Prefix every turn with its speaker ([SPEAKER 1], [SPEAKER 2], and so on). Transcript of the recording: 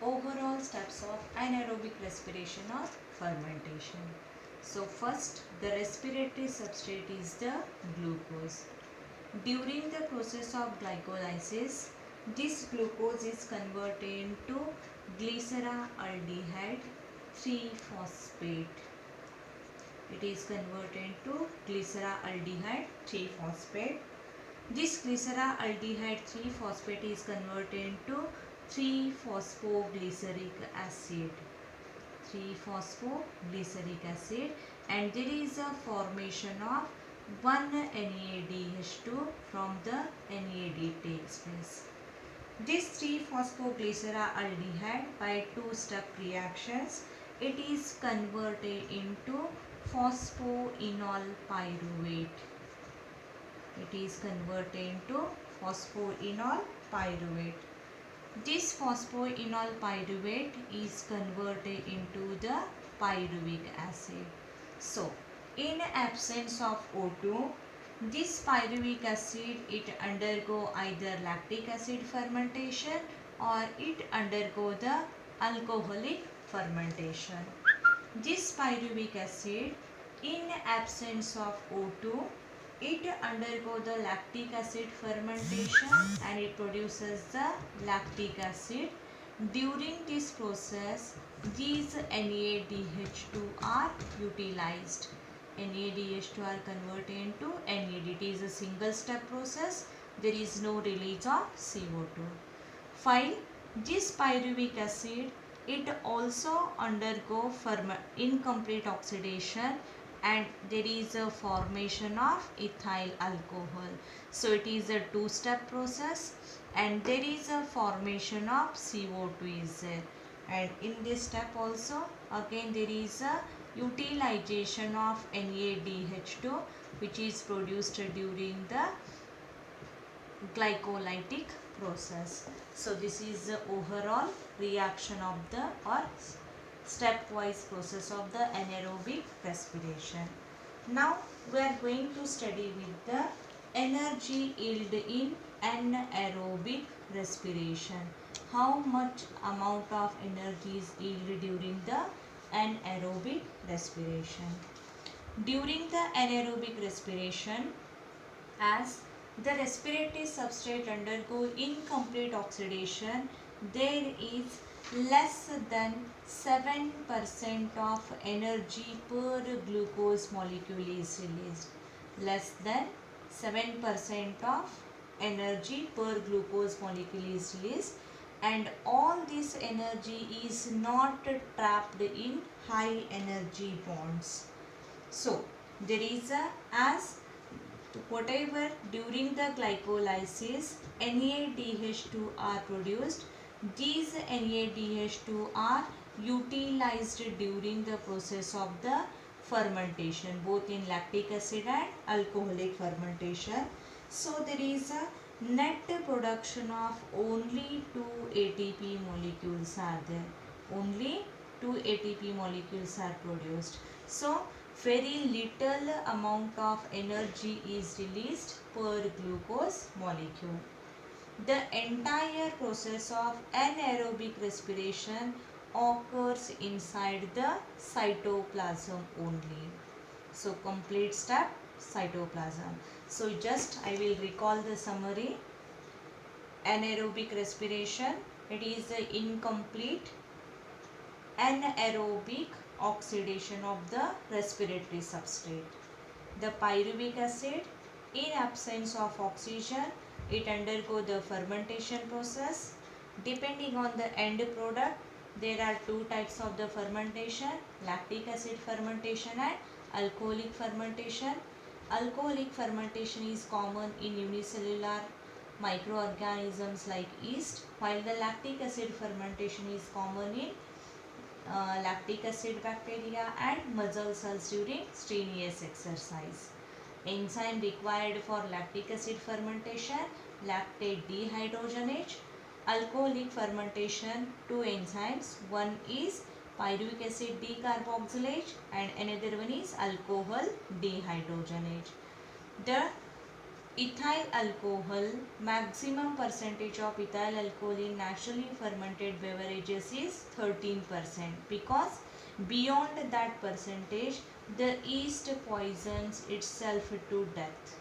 [SPEAKER 1] overall steps of anaerobic respiration or fermentation. So first, the respiratory substrate is the glucose. During the process of glycolysis, this glucose is converted into glyceraldehyde 3-phosphate. It is converted into glyceraldehyde 3-phosphate. This glyceraldehyde 3-phosphate is converted into 3-phosphoglyceric acid. 3-phosphoglyceric acid, and there is a formation of 1 NADH2 from the NAD takes place. This 3-phosphoglyceraldehyde by two-step reactions, it is converted into phosphoenol pyruvate. It is converted into phosphoenol pyruvate. This phosphoenol pyruvate is converted into the pyruvic acid. So, in absence of O2, this pyruvic acid, it undergo either lactic acid fermentation or it undergo the alcoholic fermentation. This pyruvic acid, in absence of O2, it undergo the lactic acid fermentation and it produces the lactic acid. During this process, these NADH2 are utilized. NADH2 are converted into NAD. It is a single step process. There is no release of CO2. While this pyruvic acid, it also undergo incomplete oxidation and there is a formation of ethyl alcohol. So it is a two-step process and there is a formation of CO2 is there. And in this step also again there is a utilization of NADH2 which is produced during the glycolytic process. So this is the overall reaction of the or stepwise process of the anaerobic respiration. Now we are going to study with the energy yield in anaerobic respiration. How much amount of energy is yielded during the anaerobic respiration? During the anaerobic respiration, as the respiratory substrate undergo incomplete oxidation, there is less than 7% of energy per glucose molecule is released. Less than 7% of energy per glucose molecule is released, and all this energy is not trapped in high energy bonds. So there is a, as whatever during the glycolysis NADH2 are produced, these NADH2 are utilized during the process of the fermentation, both in lactic acid and alcoholic fermentation. So there is a net production of only 2 ATP molecules are there. Only 2 ATP molecules are produced. So very little amount of energy is released per glucose molecule. The entire process of anaerobic respiration occurs inside the cytoplasm only. So complete step cytoplasm. So just I will recall the summary. Anaerobic respiration, it is the incomplete anaerobic oxidation of the respiratory substrate. The pyruvic acid, in absence of oxygen, it undergo the fermentation process. Depending on the end product, there are two types of the fermentation, lactic acid fermentation and alcoholic fermentation. Alcoholic fermentation is common in unicellular microorganisms like yeast, while the lactic acid fermentation is common in lactic acid bacteria and muscle cells during strenuous exercise. Enzyme required for lactic acid fermentation, lactate dehydrogenase. Alcoholic fermentation, two enzymes. One is pyruvic acid decarboxylase and another one is alcohol dehydrogenase. The Ethyl alcohol, maximum percentage of ethyl alcohol in naturally fermented beverages is 13%, because beyond that percentage the yeast poisons itself to death.